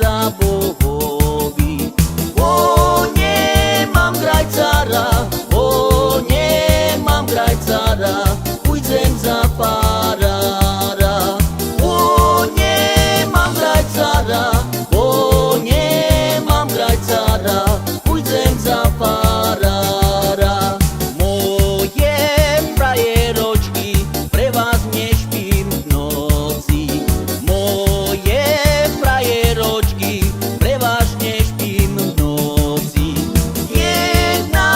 za Bohovi. O nie mam graj cara, o nie mam graj cara, pójdę za parara. O nie mam graj cara, o nie mam graj cara, pójdę za parara. Moje frajeročky, pre vás nešpím v noci. Moje frajeročky, pre vás nešpím v noci. Jedna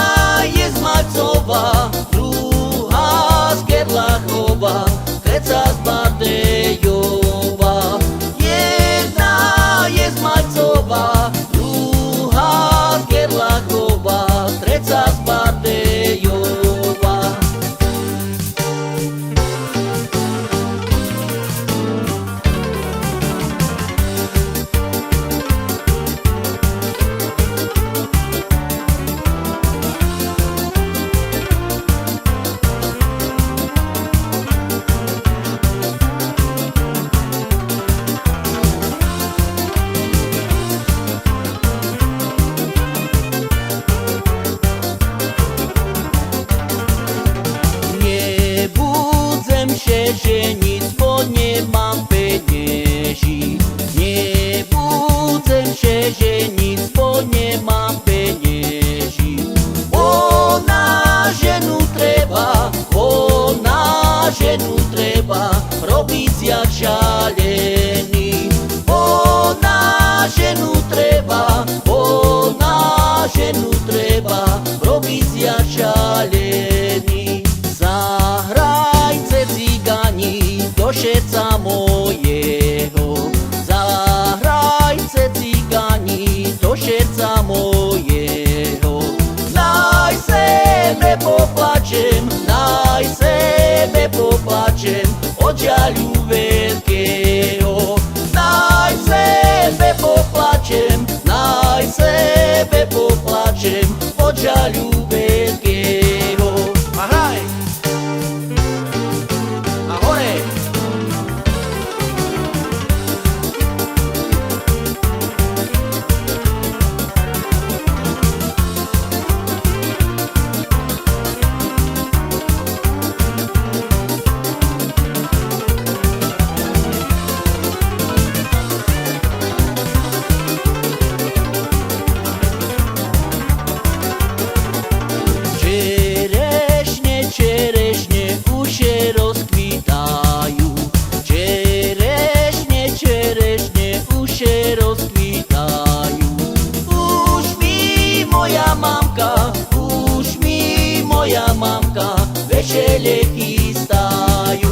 je z Malcova, druhá z Gerlachova, tretia z Bardejova. Jedna je z Malcova, druhá z Gerlachova, tretia z Bardejova. Się żenić, bo nie mam pieniędzy. Nie budzę się żenić, bo nie mam pieniędzy. Bo na żenu trzeba, bo na żenu trzeba robić jak szaleni. Bo na żenu trzeba, bo na żenu trzeba robić jak szaleni. Zahrajcie cygani do serca mojego, zahrajcie cygani do serca mojego. Naj sebe poplačem, naj sebe poplačem od žaľu veľkého. Naj sebe poplačem, naj sebe poplačem od žaľu veľkého. A hraj! A hore! Czereśnie, czereśnie już się rozkwitają. Czereśnie, czereśnie już się rozkwitają. Uśmi moja mamka, uśmi moja mamka, wesele chistają.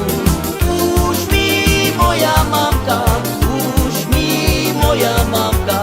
Uśmi moja mamka, uśmi moja mamka,